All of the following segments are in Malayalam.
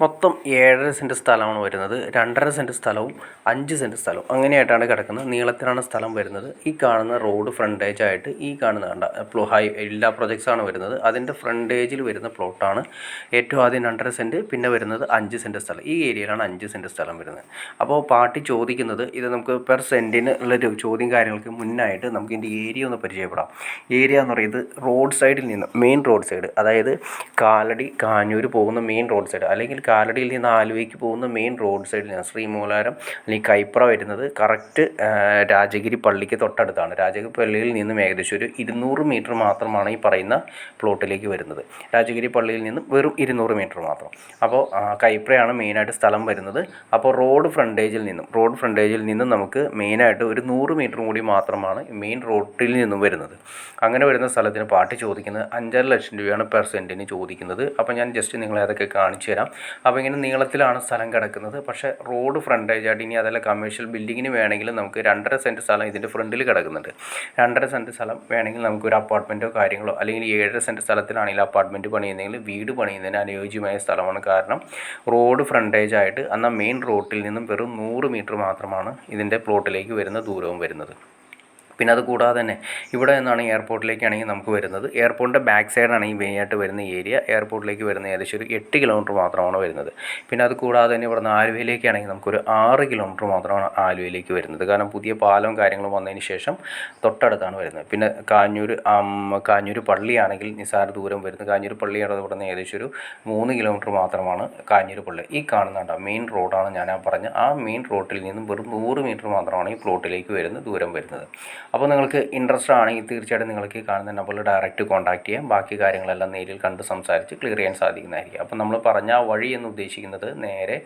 മൊത്തം 7.5 സെൻറ്റ് സ്ഥലമാണ് വരുന്നത്. 2.5 സെൻറ്റ് സ്ഥലവും 5 സെൻറ്റ് സ്ഥലവും അങ്ങനെയായിട്ടാണ് കിടക്കുന്നത്. നീളത്തിലാണ് സ്ഥലം വരുന്നത്. ഈ കാണുന്ന റോഡ് ഫ്രണ്ടേജ് ആയിട്ട് ഈ കാണുന്ന കണ്ട എല്ലാ പ്രൊജക്ട്സാണ് വരുന്നത്. അതിൻ്റെ ഫ്രണ്ടേജിൽ വരുന്ന പ്ലോട്ടാണ് ഏറ്റവും ആദ്യം 2.5 സെൻറ്റ്, പിന്നെ വരുന്നത് 5 സെൻറ്റ് സ്ഥലം. ഈ ഏരിയയിലാണ് 5 സെൻറ്റ് സ്ഥലം വരുന്നത്. അപ്പോൾ പാർട്ടി ചോദിക്കുന്നത് ഇത് നമുക്ക് പെർ സെൻറ്റിന് ഉള്ളൊരു ചോദ്യം കാര്യങ്ങൾക്ക് മുന്നായിട്ട് നമുക്ക് ഇതിൻ്റെ ഏരിയ ഒന്ന് പരിചയപ്പെടാം. ഏരിയ എന്ന് പറയുന്നത് റോഡ് സൈഡിൽ നിന്ന് മെയിൻ റോഡ് സൈഡ്, അതായത് കാലടി കാഞ്ഞൂർ പോകുന്ന മെയിൻ റോഡ് സൈഡ്, അല്ലെങ്കിൽ കാലടിയിൽ നിന്ന് ആലുവയ്ക്ക് പോകുന്ന മെയിൻ റോഡ് സൈഡിൽ നിന്ന് ശ്രീമൂലാരം അല്ലെങ്കിൽ കൈപ്ര വരുന്നത് കറക്റ്റ് രാജഗിരി പള്ളിക്ക് തൊട്ടടുത്താണ്. രാജഗിരി പള്ളിയിൽ നിന്നും ഏകദേശം ഒരു 200 മീറ്റർ മാത്രമാണ് ഈ പറയുന്ന പ്ലോട്ടിലേക്ക് വരുന്നത്. രാജഗിരി പള്ളിയിൽ നിന്നും വെറും 200 മീറ്റർ മാത്രം. അപ്പോൾ കൈപ്രയാണ് മെയിനായിട്ട് സ്ഥലം വരുന്നത്. അപ്പോൾ റോഡ് ഫ്രണ്ടേജിൽ നിന്നും നമുക്ക് മെയിനായിട്ട് ഒരു 100 മീറ്റർ കൂടി മാത്രമാണ് മെയിൻ റോഡിൽ നിന്നും വരുന്നത്. അങ്ങനെ വരുന്ന സ്ഥലത്തിന് പാർട്ടി ചോദിക്കുന്നത് 5.5 ലക്ഷം രൂപയാണ് പെർ സെൻറ്റിന് ചോദിക്കുന്നത്. അപ്പോൾ ഞാൻ ജസ്റ്റ് നിങ്ങളെ അതൊക്കെ കാണിച്ചു തരാം. അപ്പോൾ ഇങ്ങനെ നീളത്തിലാണ് സ്ഥലം കിടക്കുന്നത്. പക്ഷേ റോഡ് ഫ്രണ്ടേജ് ആയിട്ട് ഇനി അതല്ല കമേഴ്ഷ്യൽ ബിൽഡിങ്ങിന് വേണമെങ്കിൽ നമുക്ക് 2.5 സെൻറ്റ് സ്ഥലം ഇതിൻ്റെ ഫ്രണ്ടിൽ കിടക്കുന്നുണ്ട്. 2.5 സെൻറ്റ് സ്ഥലം വേണമെങ്കിൽ നമുക്കൊരു അപ്പാർട്ട്മെൻറ്റോ കാര്യങ്ങളോ, അല്ലെങ്കിൽ 7.5 സെൻറ്റ് സ്ഥലത്തിലാണെങ്കിൽ അപ്പാർട്ട്മെൻറ്റ് പണിയുന്നതെങ്കിൽ വീട് പണിയുന്നതിന് അനുയോജ്യമായ സ്ഥലമാണ്. കാരണം റോഡ് ഫ്രണ്ടേജ് ആയിട്ട് എന്നാൽ മെയിൻ റോഡിൽ നിന്നും വെറും 100 മീറ്റർ മാത്രമാണ് ഇതിൻ്റെ പ്ലോട്ടിലേക്ക് വരുന്ന ദൂരവും വരുന്നത്. പിന്നെ അത് കൂടാതെ തന്നെ ഇവിടെ നിന്നാണ് എയർപോർട്ടിലേക്കാണെങ്കിൽ നമുക്ക് വരുന്നത്. എയർപോർട്ടിൻ്റെ ബാക്ക് സൈഡാണ് ഈ മെയിനായിട്ട് വരുന്ന ഏരിയ. എയർപോർട്ടിലേക്ക് വരുന്ന ഏകദേശം ഒരു 8 കിലോമീറ്റർ മാത്രമാണ് വരുന്നത്. പിന്നെ അത് കൂടാതെ തന്നെ ഇവിടെ നിന്ന് ആലുവയിലേക്കാണെങ്കിൽ നമുക്കൊരു 6 കിലോമീറ്റർ മാത്രമാണ് ആലുവയിലേക്ക് വരുന്നത്. കാരണം പുതിയ പാലവും കാര്യങ്ങളും വന്നതിന് ശേഷം തൊട്ടടുത്താണ് വരുന്നത്. പിന്നെ കാഞ്ഞൂർ പള്ളിയാണെങ്കിൽ നിസ്സാര ദൂരം വരുന്നത്. കാഞ്ഞൂർ പള്ളിയാണ് ഇവിടെ നിന്ന് ഏകദേശം ഒരു 3 കിലോമീറ്റർ മാത്രമാണ് കാഞ്ഞൂർ പള്ളി. ഈ കാണുന്നുണ്ട് മെയിൻ റോഡാണ് ഞാൻ പറഞ്ഞ ആ മെയിൻ റോഡിൽ നിന്നും വെറും 100 മീറ്റർ മാത്രമാണ് ഈ പ്ലോട്ടിലേക്ക് വരുന്ന ദൂരം വരുന്നത്. അപ്പോൾ നിങ്ങൾക്ക് ഇൻട്രസ്റ്റ് ആണെങ്കിൽ തീർച്ചയായിട്ടും നിങ്ങൾക്ക് ഈ കാണുന്ന നമ്പറിൽ ഡയറക്റ്റ് കോൺടാക്ട് ചെയ്യാം. ബാക്കി കാര്യങ്ങളെല്ലാം നേരിൽ കണ്ട് സംസാരിച്ച് ക്ലിയർ ചെയ്യാൻ സാധിക്കുന്നതായിരിക്കും. അപ്പോൾ നമ്മൾ പറഞ്ഞ ആ വഴി എന്ന് ഉദ്ദേശിക്കുന്നത് നേരെ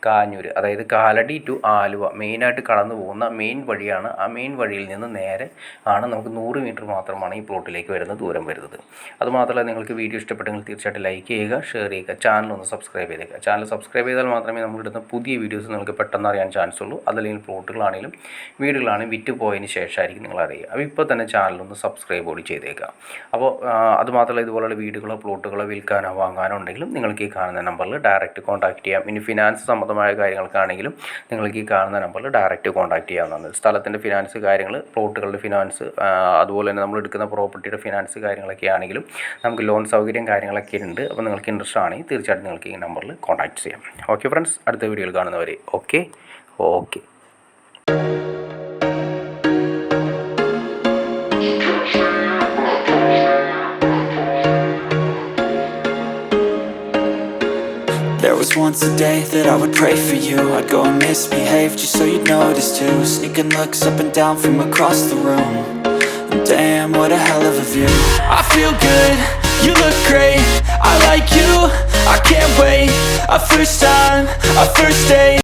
കാഞ്ഞൂർ, അതായത് കാലടി ടു ആലുവ മെയിനായിട്ട് കടന്നു പോകുന്ന മെയിൻ വഴിയാണ്. ആ മെയിൻ വഴിയിൽ നിന്ന് നേരെ ആണ് നമുക്ക് 100 മീറ്റർ മാത്രമാണ് ഈ പ്ലോട്ടിലേക്ക് വരുന്ന ദൂരം വരുന്നത്. അതുമാത്രമല്ല, നിങ്ങൾക്ക് വീഡിയോ ഇഷ്ടപ്പെട്ടെങ്കിൽ തീർച്ചയായിട്ടും ലൈക്ക് ചെയ്യുക, ഷെയർ ചെയ്യുക, ചാനൽ ഒന്ന് സബ്സ്ക്രൈബ് ചെയ്തേക്കുക. ചാനൽ സബ്സ്ക്രൈബ് ചെയ്താൽ മാത്രമേ നമ്മളിടുന്ന പുതിയ വീഡിയോസ് നിങ്ങൾക്ക് പെട്ടെന്ന് അറിയാൻ ചാൻസ് ഉള്ളൂ. അതല്ലെങ്കിൽ പ്ലോട്ടുകളാണെങ്കിലും വീടുകളാണെങ്കിലും വിറ്റ് പോയതിന് ശേഷമായിരിക്കും നിങ്ങൾ അറിയുക. അപ്പോൾ ഇപ്പോൾ തന്നെ ചാനലൊന്ന് സബ്സ്ക്രൈബ് കൂടി ചെയ്തേക്കാം. അപ്പോൾ അതുമാത്രമല്ല, ഇതുപോലുള്ള വീടുകളോ പ്ലോട്ടുകളോ വിൽക്കാനോ വാങ്ങാനോ ഉണ്ടെങ്കിലും നിങ്ങൾക്ക് ഈ കാണുന്ന നമ്പറിൽ ഡയറക്റ്റ് കോൺടാക്ട് ചെയ്യാം. ഇനി ഫിനാൻസ് സംബന്ധമായ കാര്യങ്ങൾക്കാണെങ്കിലും നിങ്ങൾക്ക് ഈ കാണുന്ന നമ്പറിൽ ഡയറക്റ്റ് കോൺടാക്ട് ചെയ്യാവുന്നതാണ്. സ്ഥലത്തിൻ്റെ ഫിനാൻസ് കാര്യങ്ങൾ, പ്ലോട്ടുകളുടെ ഫിനാൻസ്, അതുപോലെ തന്നെ നമ്മൾ എടുക്കുന്ന പ്രോപ്പർട്ടിയുടെ ഫിനാൻസ് കാര്യങ്ങളൊക്കെ ആണെങ്കിലും നമുക്ക് ലോൺ സൗകര്യം കാര്യങ്ങളൊക്കെ ഉണ്ട്. അപ്പോൾ നിങ്ങൾക്ക് ഇൻട്രസ്റ്റ് ആണെങ്കിൽ തീർച്ചയായിട്ടും നിങ്ങൾക്ക് ഈ നമ്പറിൽ കോൺടാക്ട് ചെയ്യാം. ഓക്കെ ഫ്രണ്ട്സ്, അടുത്ത വീഡിയോയിൽ കാണുന്നവരെ okay. There was once a day that I would pray for you. I'd go and misbehave just so you'd notice too. Sneaking looks up and down from across the room. And damn, what a hell of a view. I feel good, you look great, I like you, I can't wait. A first time, a first date.